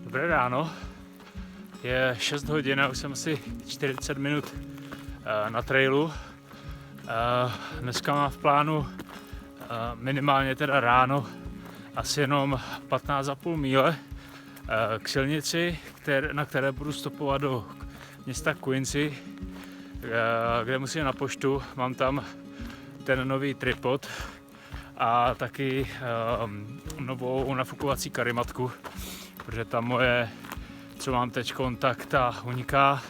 Dobré ráno, je 6 hodin a už jsem asi 40 minut na trailu. Dneska mám v plánu minimálně teda ráno asi jenom 15,5 míle k silnici, na které budu stopovat do města Quincy, kde musím na poštu. Mám tam ten nový tripod a taky novou nafukovací karimatku, protože ta moje, co mám teď, tak ta uniká,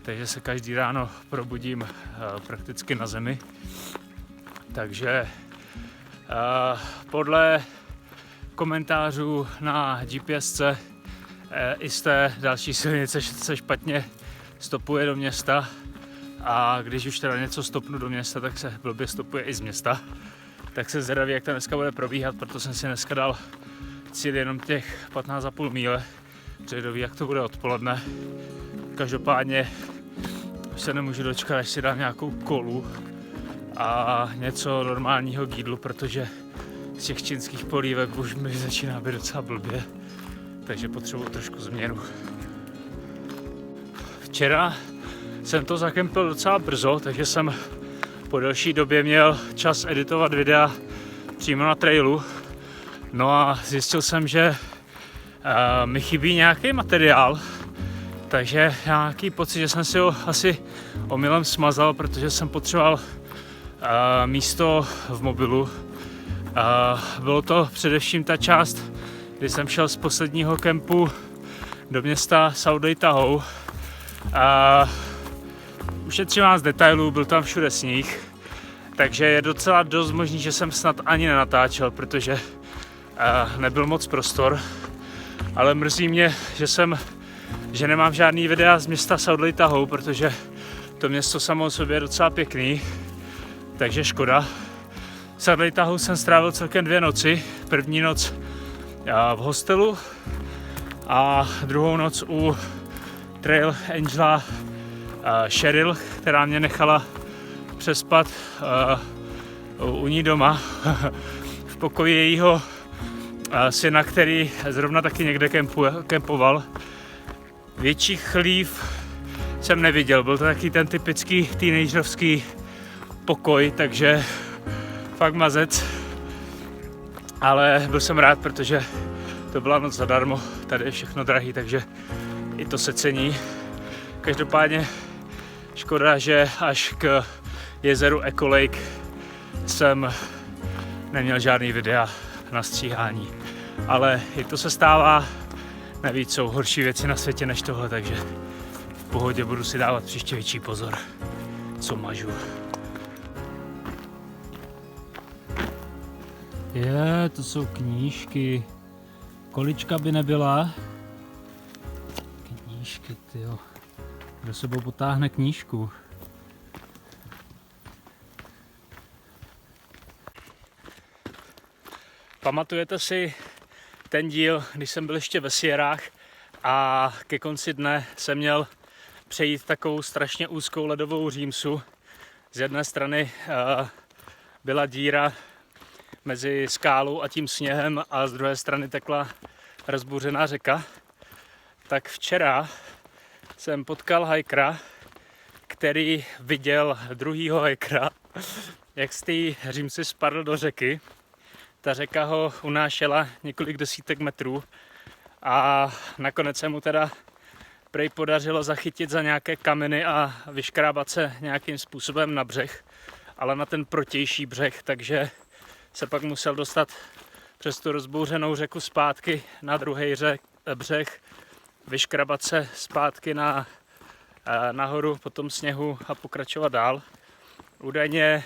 takže se každý ráno probudím prakticky na zemi. Takže podle komentářů na GPSce i z té další silnice se špatně stopuje do města, a když už teda něco stopnu do města, tak se blbě stopuje i z města. Tak se zvědavý, jak to dneska bude probíhat, proto jsem si dneska dal cíl jenom těch 15,5 míle, protože jak to bude odpoledne. Každopádně už se nemůžu dočkat, až si dám nějakou kolu a něco normálního k jídlu, protože z těch čínských polívek už mi začíná být docela blbě, takže potřebuji trošku změnu. Včera jsem to zakempil docela brzo, takže jsem po delší době měl čas editovat videa přímo na trailu. No a zjistil jsem, že mi chybí nějaký materiál, takže nějaký pocit, že jsem si ho asi omylem smazal, protože jsem potřeboval místo v mobilu. Bylo to především ta část, kdy jsem šel z posledního kempu do města South Tahoe. Ušetřím vás detailů, byl tam všude sníh, takže je docela dost možný, že jsem snad ani nenatáčel, protože nebyl moc prostor, ale mrzí mě, že nemám žádný videa z města South Tahoe, protože to město samo o sobě je docela pěkný, takže škoda. South Tahoe jsem strávil celkem 2 noci, první noc v hostelu a druhou noc u Trail Angela Cheryl, která mě nechala přespat u ní doma v pokoji jejího syna, který zrovna taky někde kempoval. Větší chlív jsem neviděl, byl to taky ten typický teenagerovský pokoj, takže fakt mazec, ale byl jsem rád, protože to byla noc zadarmo, tady je všechno drahý, takže i to se cení. Každopádně škoda, že až k jezeru Echo Lake jsem neměl žádný videa na stříhání, ale i to se stává, navíc jsou horší věci na světě než tohle, takže v pohodě, budu si dávat příště větší pozor, co mažu. To jsou knížky, količka by nebyla, knížky, tyjo. Kdo sebou potáhne knížku? Pamatujete si ten díl, když jsem byl ještě ve Sierrách a ke konci dne jsem měl přejít takovou strašně úzkou ledovou římsu. Z jedné strany byla díra mezi skálou a tím sněhem a z druhé strany tekla rozbouřená řeka. Tak včera jsem potkal hajkra, který viděl druhýho hajkra, jak z té římsy spadl do řeky. Ta řeka ho unášela několik desítek metrů a nakonec se mu teda prej podařilo zachytit za nějaké kameny a vyškrábat se nějakým způsobem na břeh, ale na ten protější břeh, takže se pak musel dostat přes tu rozbouřenou řeku zpátky na druhý břeh, vyškrabat se zpátky nahoru po tom sněhu a pokračovat dál. Údajně,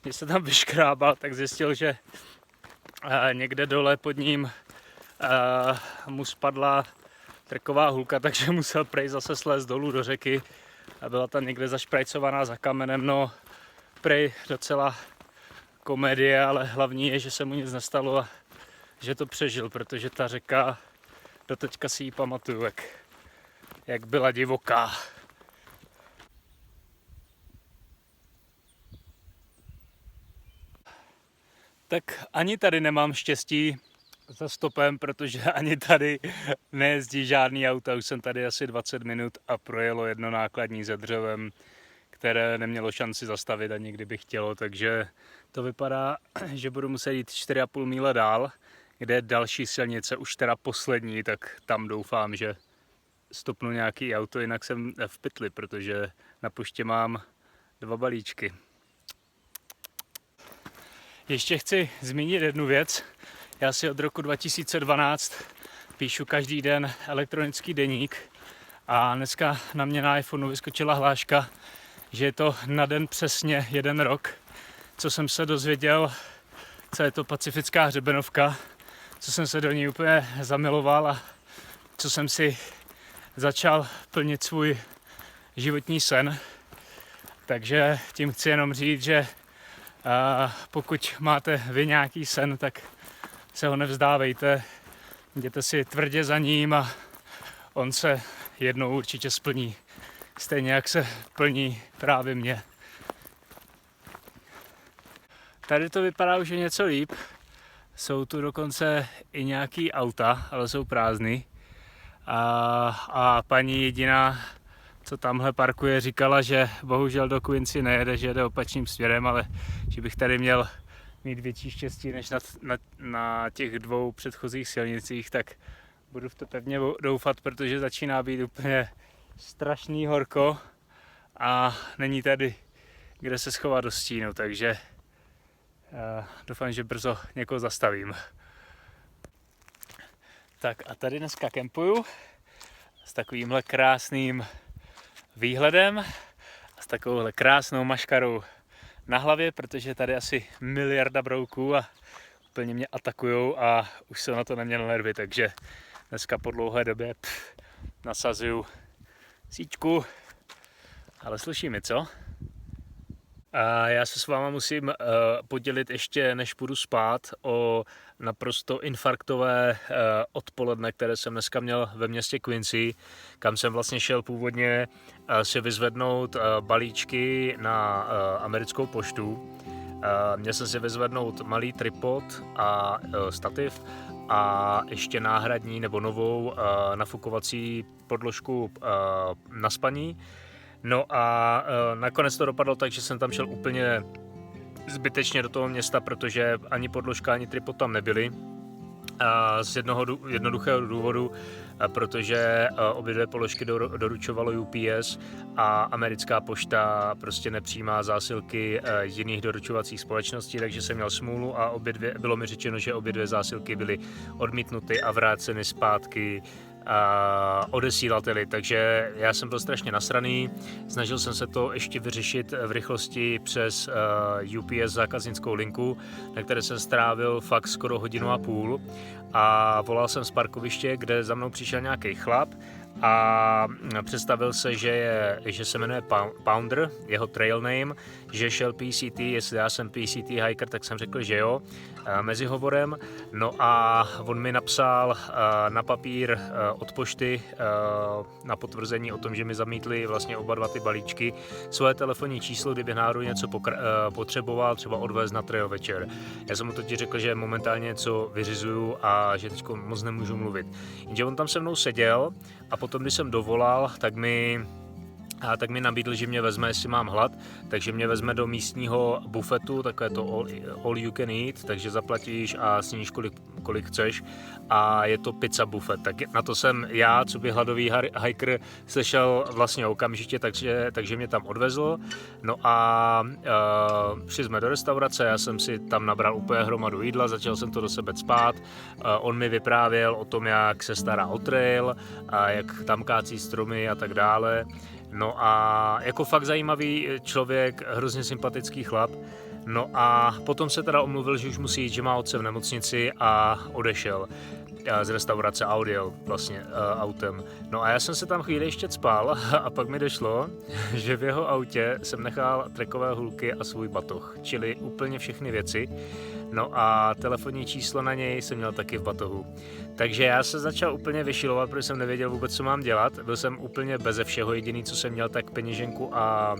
když se tam vyškrábal, tak zjistil, že někde dole pod ním mu spadla trková hůlka, takže musel prej zase slézt dolů do řeky a byla tam někde zašprajcovaná za kamenem. No, prej docela komedie, ale hlavní je, že se mu nic nestalo a že to přežil, protože ta řeka, doteďka si ji pamatuju, jak byla divoká. Tak ani tady nemám štěstí za stopem, protože ani tady nejezdí žádný auta. Už jsem tady asi 20 minut a projelo jedno nákladní se dřevem, které nemělo šanci zastavit ani kdyby chtělo, takže to vypadá, že budu muset jít 4,5 míle dál, kde je další silnice, už teda poslední, tak tam doufám, že stopnu nějaký auto, jinak jsem v pytli, protože na poště mám 2 balíčky. Ještě chci zmínit jednu věc. Já si od roku 2012 píšu každý den elektronický deník a dneska na mě na iPhoneu vyskočila hláška, že je to na den přesně 1 rok, co jsem se dozvěděl, co je to pacifická hřebenovka, co jsem se do ní úplně zamiloval a co jsem si začal plnit svůj životní sen. Takže tím chci jenom říct, že pokud máte vy nějaký sen, tak se ho nevzdávejte, jděte si tvrdě za ním a on se jednou určitě splní. Stejně jak se plní právě mě. Tady to vypadá už něco líp. Jsou tu dokonce i nějaký auta, ale jsou prázdný. A paní jediná, co tamhle parkuje, říkala, že bohužel do Quincy nejede, že jede opačným směrem, ale že bych tady měl mít větší štěstí než na těch 2 předchozích silnicích, tak budu v to pevně doufat, protože začíná být úplně strašný horko a není tady kde se schovat do stínu, takže doufám, že brzo někoho zastavím. Tak a tady dneska kempuju s takovýmhle krásným výhledem a s takovouhle krásnou maškarou na hlavě, protože tady asi miliarda brouků a úplně mě atakujou a už jsem na to neměl nervy, takže dneska po dlouhé době nasazuju síťku, ale sluší mi, co? A já se s váma musím podělit ještě, než půjdu spát, o naprosto infarktové odpoledne, které jsem dneska měl ve městě Quincy, kam jsem vlastně šel původně si vyzvednout balíčky na americkou poštu. Měl jsem si vyzvednout malý tripod a stativ a ještě náhradní nebo novou nafukovací podložku na spaní. No a nakonec to dopadlo tak, že jsem tam šel úplně zbytečně do toho města, protože ani podložka, ani tripod tam nebyly. Z jednoduchého důvodu, protože obě 2 položky doručovalo UPS a americká pošta prostě nepřijímá zásilky jiných doručovacích společností, takže jsem měl smůlu a bylo mi řečeno, že obě 2 zásilky byly odmítnuty a vráceny zpátky odesílateli, takže já jsem byl strašně nasraný, snažil jsem se to ještě vyřešit v rychlosti přes UPS zákaznickou linku, na které jsem strávil fakt skoro 1,5 hodiny a volal jsem z parkoviště, kde za mnou přišel nějaký chlap a představil se, že se jmenuje Pounder, jeho trail name, že šel PCT, jestli já jsem PCT hiker, tak jsem řekl, že jo, mezi hovorem. No a on mi napsal na papír od pošty na potvrzení o tom, že mi zamítli vlastně oba 2 ty balíčky, svoje telefonní číslo, kdyby náhodou něco potřeboval, třeba odvést na trail večer. Já jsem mu totiž řekl, že momentálně něco vyřizuju a že teď moc nemůžu mluvit. Jenže on tam se mnou seděl a potom, když jsem dovolal, tak mi nabídl, že mě vezme, jestli mám hlad, takže mě vezme do místního bufetu, takové to all you can eat, takže zaplatíš a sníš kolik chceš a je to pizza bufet. Tak na to jsem já, co by hladový hiker, slyšel vlastně okamžitě, takže mě tam odvezl. No a šli jsme do restaurace, já jsem si tam nabral úplně hromadu jídla, začal jsem to do sebe cpát. On mi vyprávěl o tom, jak se stará o trail, a jak tam kácí stromy a tak dále. No a jako fakt zajímavý člověk, hrozně sympatický chlap. No a potom se teda omluvil, že už musí jít, že má otce v nemocnici a odešel z restaurace a odjel vlastně autem. No a já jsem se tam chvíli ještě cpal a pak mi došlo, že v jeho autě jsem nechal trekové hulky a svůj batoh, čili úplně všechny věci. No a telefonní číslo na něj jsem měl taky v batohu. Takže já se začal úplně vyšilovat, protože jsem nevěděl vůbec, co mám dělat. Byl jsem úplně beze všeho, jediný, co jsem měl, tak peněženku a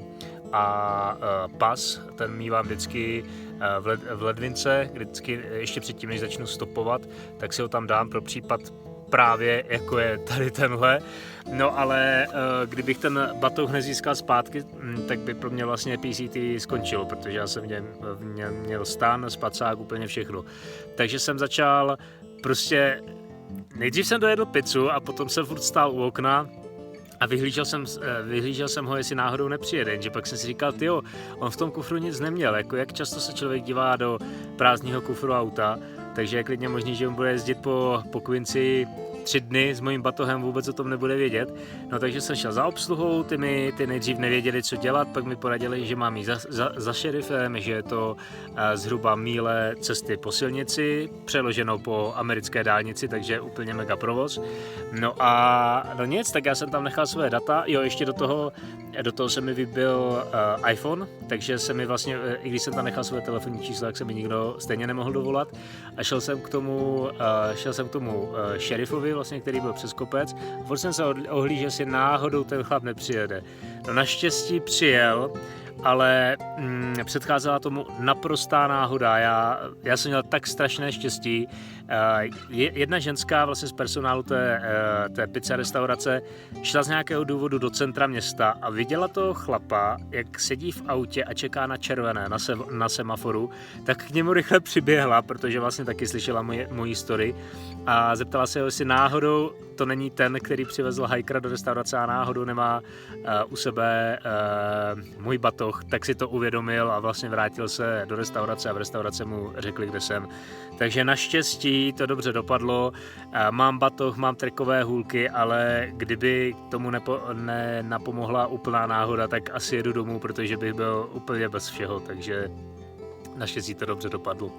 a pas, ten mívám vždycky v ledvince, vždycky ještě předtím, než začnu stopovat, tak si ho tam dám pro případ právě jako je tady tenhle. No ale kdybych ten batoh nezískal zpátky, tak by pro mě vlastně PCT skončilo, protože já jsem měl stan, spacák, úplně všechno. Takže jsem začal prostě, nejdřív jsem dojedl pizzu a potom jsem furt stál u okna a vyhlížel jsem ho, jestli náhodou nepřijede, jenže pak jsem si říkal, tyjo, on v tom kufru nic neměl, jako jak často se člověk dívá do prázdného kufru auta, takže je klidně možný, že on bude jezdit po Quincy 3 dny s mojím batohem, vůbec o tom nebude vědět. No takže jsem šel za obsluhou, ty nejdřív nevěděli, co dělat, pak mi poradili, že mám jít za šerifem, že je to zhruba míle cesty po silnici, přeloženou po americké dálnici, takže úplně mega provoz. No a no nic, tak já jsem tam nechal své data, jo, ještě do toho se mi vybil iPhone, takže se mi vlastně, i když jsem tam nechal své telefonní číslo, tak se mi nikdo stejně nemohl dovolat a šel jsem k tomu šerifovi, vlastně, který byl přes kopec. Furt jsem se ohlížel, jestli náhodou ten chlap nepřijede. No naštěstí přijel, ale předcházela tomu naprostá náhoda. Já jsem měl tak strašné štěstí. Jedna ženská vlastně z personálu té pizza restaurace šla z nějakého důvodu do centra města a viděla toho chlapa, jak sedí v autě a čeká na červené na semaforu, tak k němu rychle přiběhla, protože vlastně taky slyšela moji story a zeptala se ho, jestli náhodou to není ten, který přivezl hajkra do restaurace a náhodou nemá u sebe můj batoh, tak si to uvědomil a vlastně vrátil se do restaurace a v restauraci mu řekli, kde jsem. Takže naštěstí to dobře dopadlo, mám batoh, mám trekové hůlky, ale kdyby tomu napomohla úplná náhoda, tak asi jedu domů, protože bych byl úplně bez všeho, takže naštěstí to dobře dopadlo.